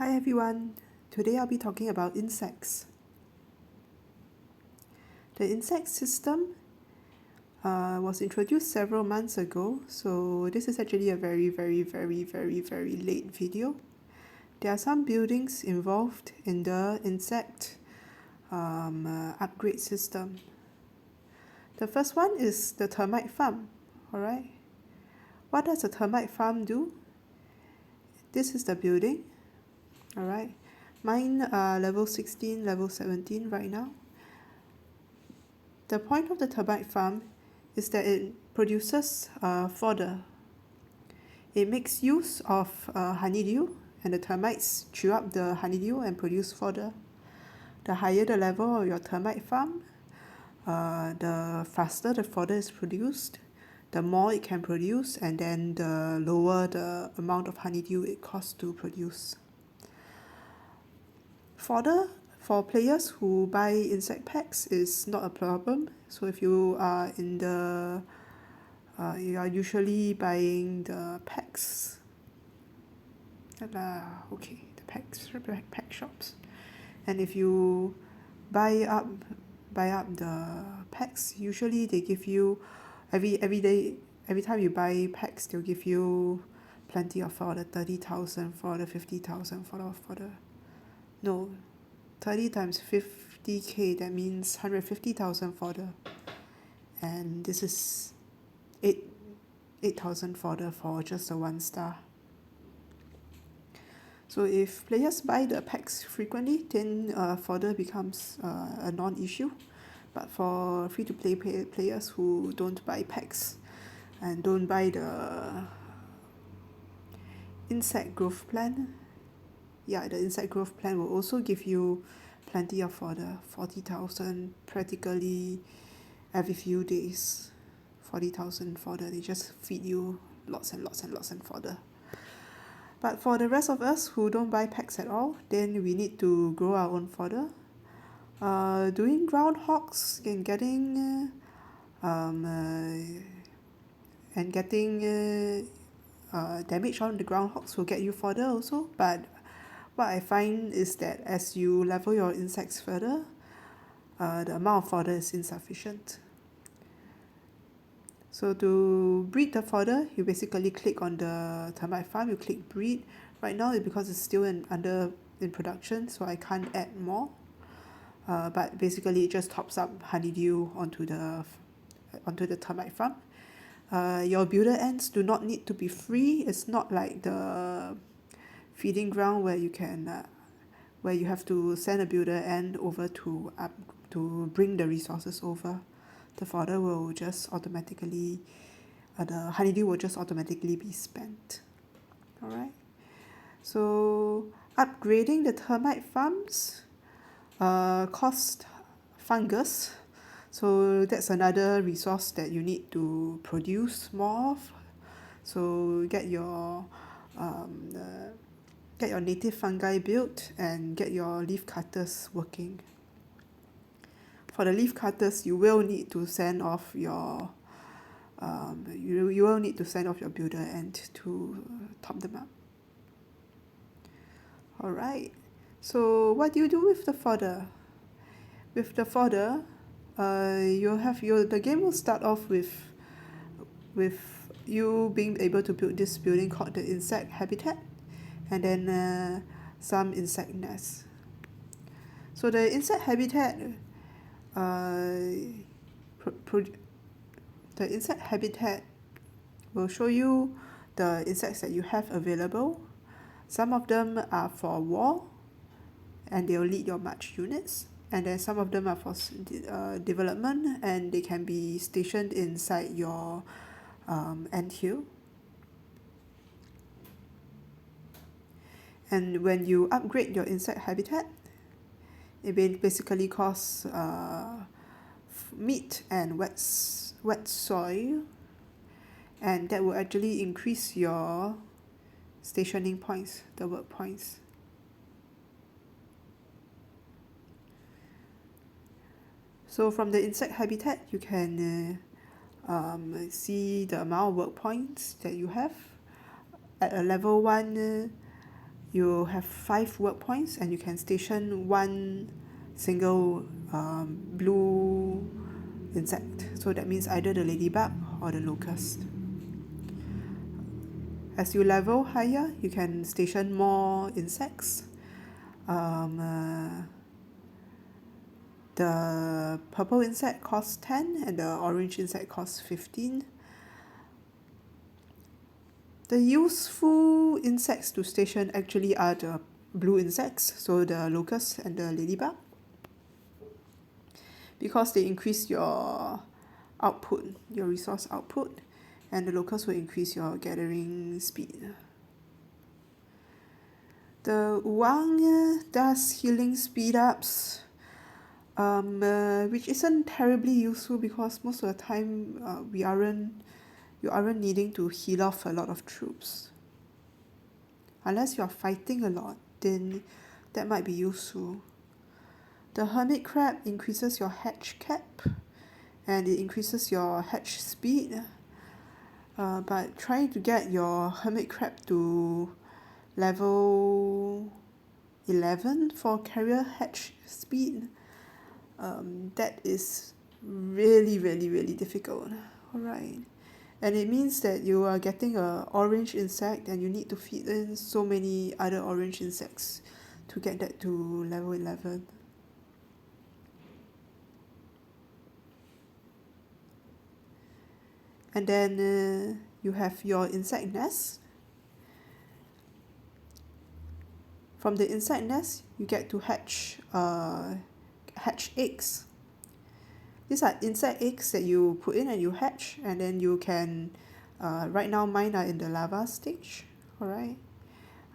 Hi everyone, today I'll be talking about insects. The insect system was introduced several months ago, so this is actually a very late video. There are some buildings involved in the insect upgrade system. The first one is the termite farm, alright? What does a termite farm do? This is the building, alright? Mine level 16, level 17 right now. The point of the termite farm is that it produces fodder. It makes use of honeydew, and the termites chew up the honeydew and produce fodder. The higher the level of your termite farm, the faster the fodder is produced, the more it can produce, and then the lower the amount of honeydew it costs to produce. Fodder for players who buy insect packs is not a problem. So if you are in the you are usually buying the packs. The pack shops. And if you buy up the packs, usually they give you every time you buy packs, they'll give you plenty of fodder, 30,000 fodder, 50,000 fodder. No, 30 times 50k, that means 150,000 fodder. And this is 8,000 fodder for just a 1 star. So if players buy the packs frequently, then fodder becomes a non-issue. But for free-to-play players who don't buy packs and don't buy the insect growth plan, the insect growth plan will also give you plenty of fodder, 40,000 practically every few days. 40,000 fodder, they just feed you lots and lots of fodder. But for the rest of us who don't buy packs at all, then we need to grow our own fodder. Doing groundhogs and getting damage on the groundhogs will get you fodder also, but what I find is that as you level your insects further, the amount of fodder is insufficient. So to breed the fodder, you basically click on the termite farm, you click breed. Right now, because it's still in production, so I can't add more. But basically, it just tops up honeydew onto the termite farm. Your builder ants do not need to be free. It's not like the feeding ground where you have to send a builder ant over to bring the resources over. The fodder will just automatically, the honeydew will just automatically be spent. Alright. So upgrading the termite farms cost fungus. So that's another resource that you need to produce more of. So get your native fungi built and get your leaf cutters working. For the leaf cutters, you will need to send off your builder ant to top them up. Alright, so what do you do with the fodder? With the fodder, the game will start off with you being able to build this building called the insect habitat, and then some insect nests. So the insect habitat will show you the insects that you have available. Some of them are for war, and they'll lead your march units. And then some of them are for development, and they can be stationed inside your anthill. And when you upgrade your insect habitat, it basically costs meat and wet soil, and that will actually increase your stationing points, the work points. So from the insect habitat, you can see the amount of work points that you have. At a level 1 you have 5 work points and you can station one single blue insect. So that means either the ladybug or the locust. As you level higher, you can station more insects. The purple insect costs 10 and the orange insect costs 15. The useful insects to station actually are the blue insects, so the locust and the ladybug, because they increase your output, your resource output, and the locust will increase your gathering speed. The Wang does healing speed ups, which isn't terribly useful because most of the time you aren't needing to heal off a lot of troops. Unless you're fighting a lot, then that might be useful. The hermit crab increases your hatch cap and it increases your hatch speed. But trying to get your hermit crab to level 11 for carrier hatch speed, that is really difficult. Alright. And it means that you are getting a orange insect and you need to feed in so many other orange insects to get that to level 11. And then you have your insect nest. From the insect nest, you get to hatch eggs. These are insect eggs that you put in and you hatch, and then you can, right now mine are in the larva stage, alright.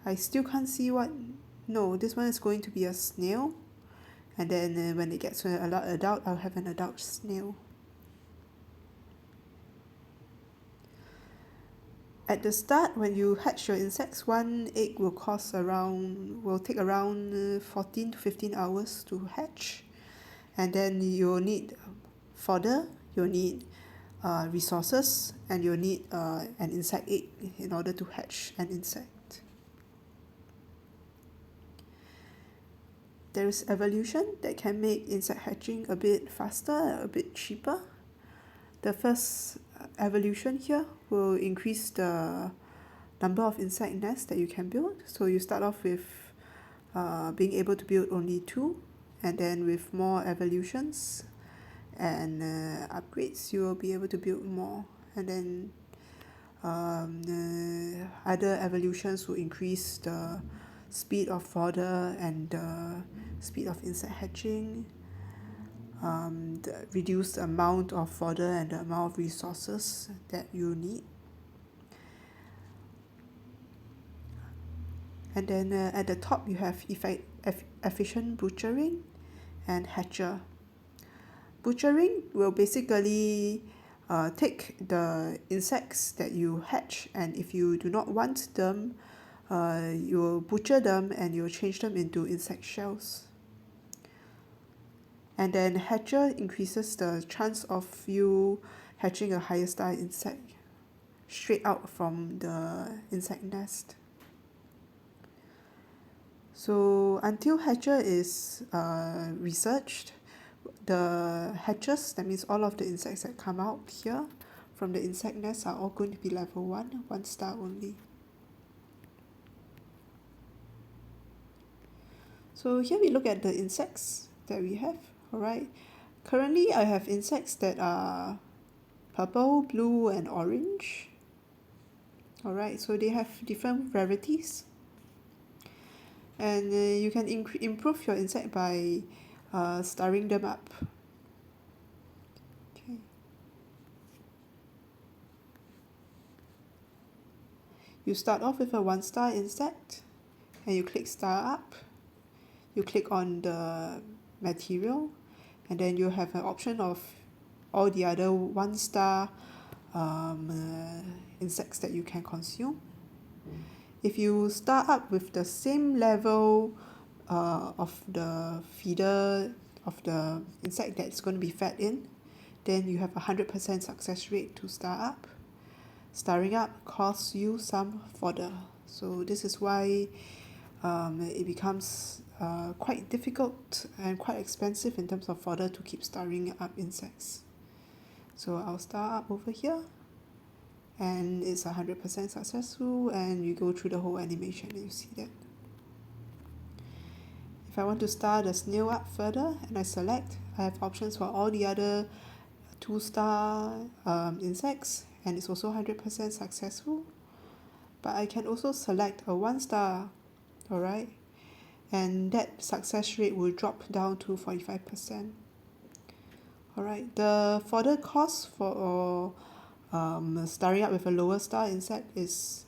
I still can't see what, no, this one is going to be a snail, and then when it gets to an adult, I'll have an adult snail. At the start, when you hatch your insects, one egg will take around 14 to 15 hours to hatch, and then you'll need fodder, you'll need resources, and you'll need an insect egg in order to hatch an insect. There is evolution that can make insect hatching a bit faster, a bit cheaper. The first evolution here will increase the number of insect nests that you can build. So you start off with being able to build only 2, and then with more evolutions and upgrades, you will be able to build more. And then other evolutions will increase the speed of fodder and the speed of insect hatching, reduce the amount of fodder and the amount of resources that you need. And then at the top you have efficient butchering and hatcher. Butchering will basically take the insects that you hatch, and if you do not want them, you will butcher them and you will change them into insect shells. And then hatcher increases the chance of you hatching a higher star insect straight out from the insect nest. So until hatcher is researched, the hatches, that means all of the insects that come out here from the insect nest, are all going to be level 1 star only. So here we look at the insects that we have. Alright, currently I have insects that are purple, blue and orange. Alright, so they have different rarities. And you can improve your insect by starring them up. Okay. You start off with a 1-star insect and you click star up. You click on the material, and then you have an option of all the other 1-star insects that you can consume. If you start up with the same level of the feeder of the insect that's going to be fed in, then you have a 100% success rate to start up. Starring up costs you some fodder. So this is why it becomes quite difficult and quite expensive in terms of fodder to keep stirring up insects. So I'll stir up over here, and it's 100% successful, and you go through the whole animation and you see that. If I want to stir the snail up further and I select, I have options for all the other 2-star insects, and it's also 100% successful. But I can also select a 1-star, alright, and that success rate will drop down to 45%. Alright, the fodder cost for starting up with a lower star insect is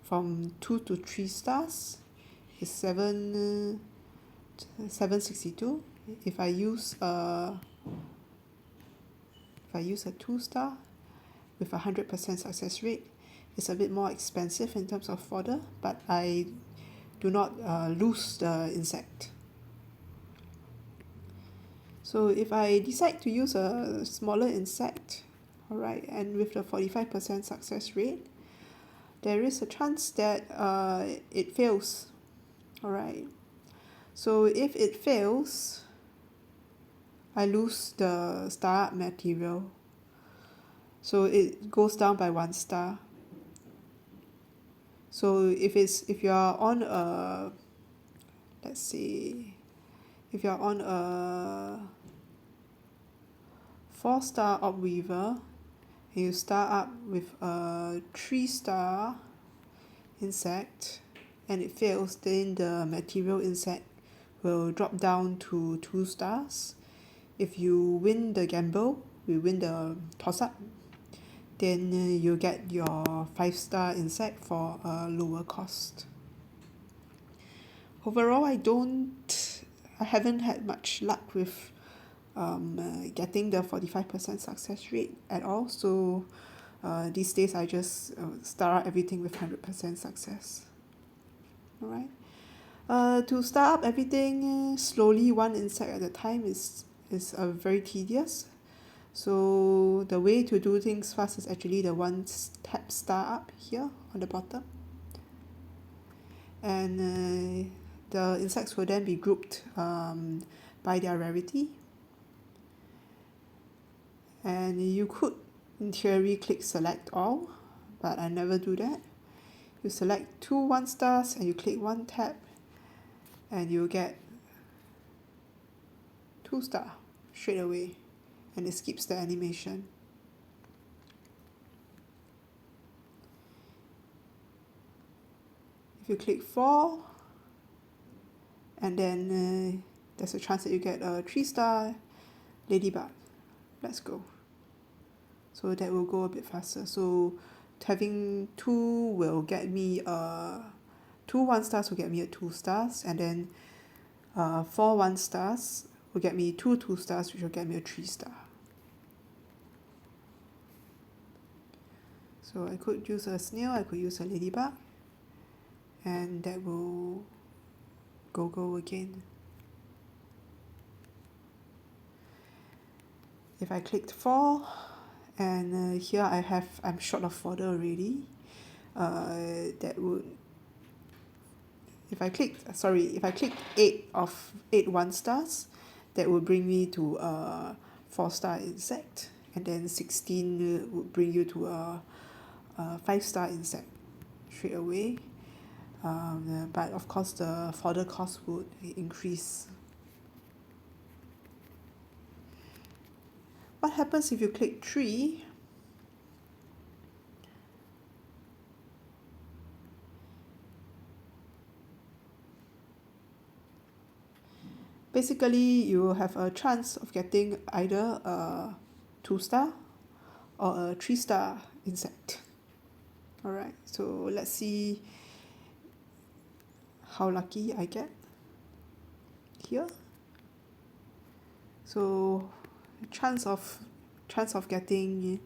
from 2 to 3 stars is 762. If I use a 2-star with 100% success rate, it's a bit more expensive in terms of fodder, but I do not lose the insect. So if I decide to use a smaller insect, alright, and with the 45% success rate, there is a chance that it fails, alright. So if it fails, I lose the star material. So it goes down by 1 star. So if you're on a, let's see, if you're on a 4-star obweaver and you start up with a 3-star insect and it fails, then the material insect will drop down to 2 stars. If you win the gamble, you win the toss-up, then you get your 5-star insect for a lower cost. Overall, I haven't had much luck with getting the 45% success rate at all. So these days I just start up everything with 100% success. Alright. To start up everything slowly, 1 insect at a time is very tedious. So the way to do things fast is actually the 1-tap star up here on the bottom. And the insects will then be grouped by their rarity. And you could, in theory, click select all, but I never do that. You select 2 1-stars and you click 1 tap, and you get 2-star straight away, and it skips the animation. If you click 4, and then there's a chance that you get a 3-star ladybug. Let's go. So that will go a bit faster. So having 2 will get me 2 1-stars will get me a 2 stars, and then 4 1-stars will get me 2 2-stars, which will get me a 3-star. So I could use a snail, I could use a ladybug, and that will go again. If I clicked 4, and here I'm short of fodder already, that would, if I click 8 of 8 1-stars, that would bring me to a 4-star insect, and then 16 would bring you to a 5-star insect straight away. But of course the fodder cost would increase. What happens if you click 3? Basically, you have a chance of getting either a 2-star or a 3-star insect. Alright, so let's see how lucky I get here. So chance of getting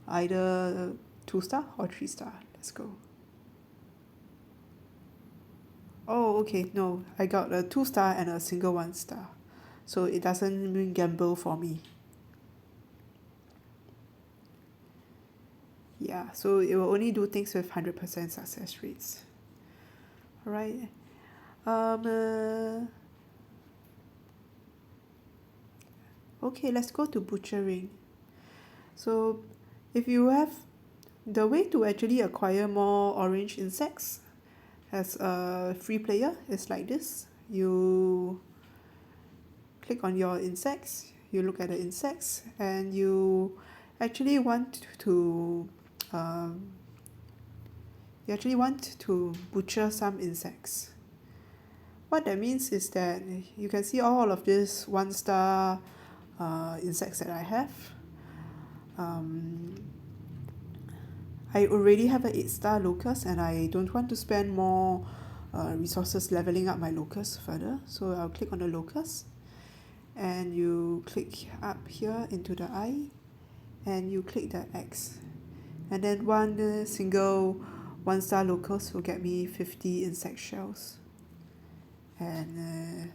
either 2-star or 3-star. Let's go. Oh, okay, no, I got a 2-star and a single 1-star. So it doesn't mean gamble for me. Yeah, so it will only do things with 100% success rates. Alright. Okay, let's go to butchering. So if you have the way to actually acquire more orange insects as a free player is like this. You click on your insects, you look at the insects, and you actually want to um, butcher some insects. What that means is that you can see all of these 1-star insects that I have. I already have an 8-star locust and I don't want to spend more resources leveling up my locust further. So I'll click on the locust and you click up here into the eye and you click the X. And then one single 1-star locust will get me 50 insect shells. And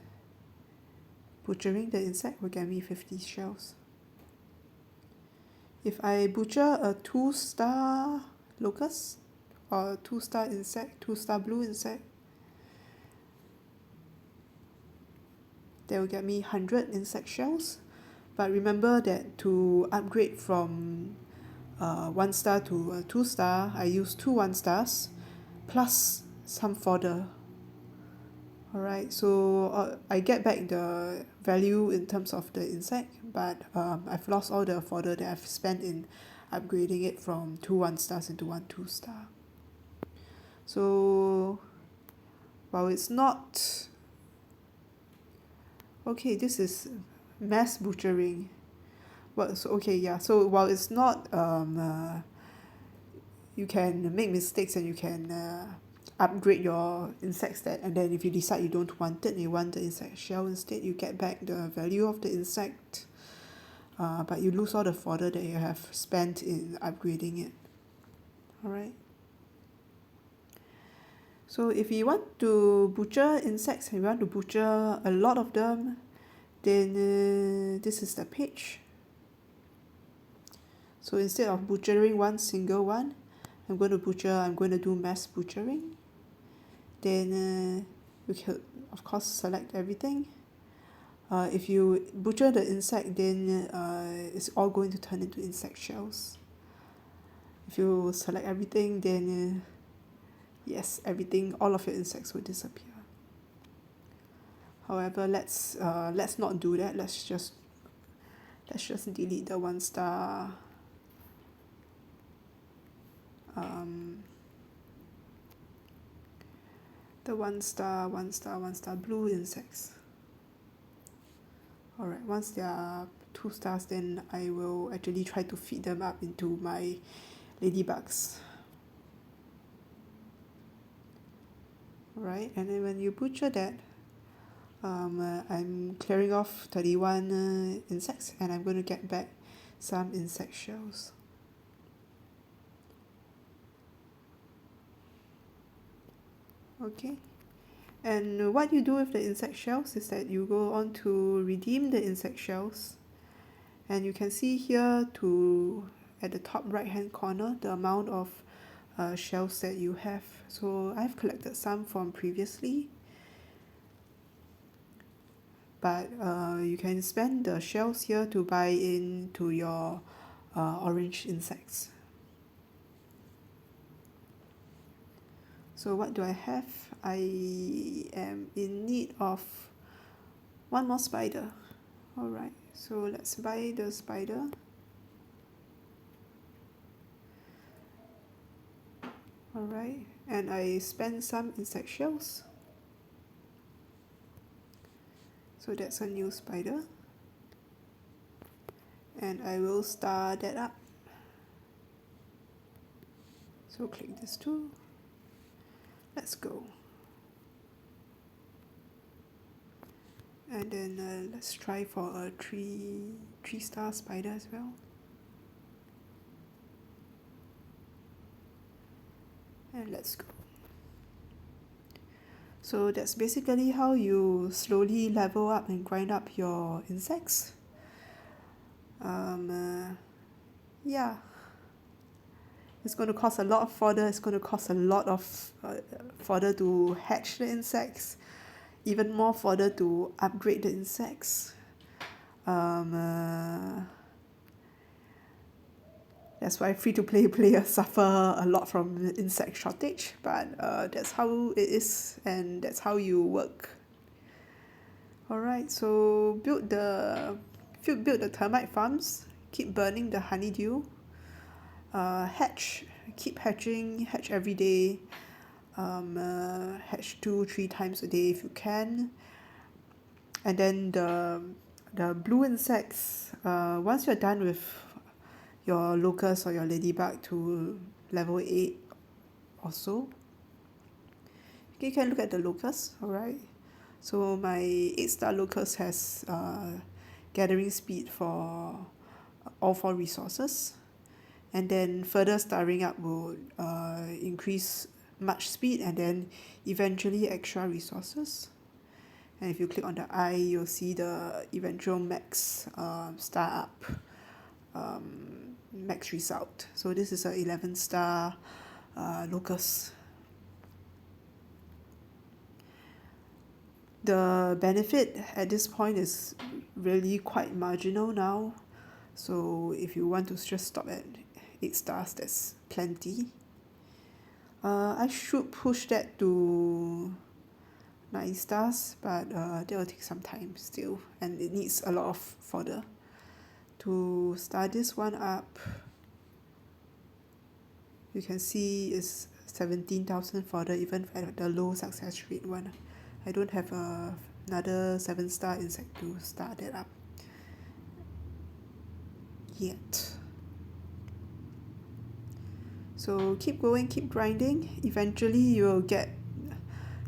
butchering the insect will get me 50 shells. If I butcher a 2-star locust or 2-star insect, 2-star blue insect, that will get me 100 insect shells. But remember that to upgrade from 1-star to a 2-star, I use 2 1-stars plus some fodder. Alright, so I get back the value in terms of the insect, but I've lost all the fodder that I've spent in upgrading it from 2 1-stars into 1 2-star. So while it's not... Okay, this is mass butchering. Well, so okay, yeah, so while it's not... you can make mistakes and you can upgrade your insect stat, and then if you decide you don't want it, you want the insect shell instead, you get back the value of the insect, but you lose all the fodder that you have spent in upgrading it. Alright. So if you want to butcher insects and you want to butcher a lot of them, then this is the page. So instead of butchering one single one, I'm going to do mass butchering. Then you can of course select everything. If you butcher the insect, then it's all going to turn into insect shells. If you select everything, then yes, everything, all of your insects will disappear. However, let's not do that. Let's just delete the 1-star the 1-star blue insects. Alright, once they are 2 stars, then I will actually try to feed them up into my ladybugs. Alright, and then when you butcher that, I'm clearing off 31 insects and I'm going to get back some insect shells. Okay, and what you do with the insect shells is that you go on to redeem the insect shells, and you can see here at the top right hand corner the amount of shells that you have. So I've collected some from previously, but you can spend the shells here to buy into your orange insects. So what do I have? I am in need of one more spider. Alright, so let's buy the spider. Alright, and I spend some insect shells. So that's a new spider. And I will star that up. So click this too. Let's go. And then let's try for a 3-star spider as well. And let's go. So that's basically how you slowly level up and grind up your insects. Yeah. It's going to cost a lot of fodder. It's going to cost a lot of fodder to hatch the insects. even more fodder to upgrade the insects. That's why free-to-play players suffer a lot from insect shortage, but that's how it is, and that's how you work. Alright, so build the termite farms, keep burning the honeydew, keep hatch every day, hatch 2-3 times a day if you can. And then the blue insects, once you're done with your locust or your ladybug to level 8 or so, you can look at the locust. Alright, so my 8-star locust has gathering speed for all 4 resources, and then further starring up will increase much speed and then eventually extra resources. And if you click on the eye, you'll see the eventual max star up, max result. So this is a 11-star locust. The benefit at this point is really quite marginal now. So if you want to just stop at 8 stars, that's plenty. I should push that to 9 stars, but that will take some time still, and it needs a lot of fodder. To start this one up, you can see it's 17,000 fodder even at the low success rate one. I don't have another 7-star insect to start that up yet. So keep going, keep grinding. Eventually you'll get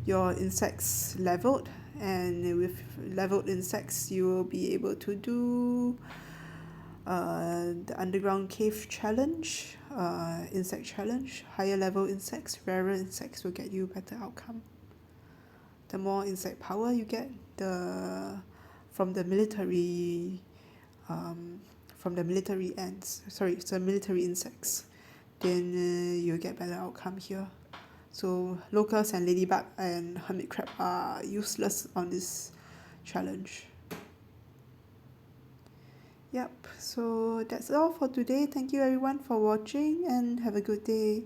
your insects leveled, and with leveled insects you will be able to do the underground cave challenge, insect challenge. Higher level insects, rarer insects will get you better outcome. The more insect power you get, from the military ants, sorry, it's the military insects, then you'll get better outcome here. So locust and ladybug and hermit crab are useless on this challenge. Yep, so that's all for today. Thank you everyone for watching, and have a good day.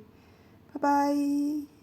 Bye bye.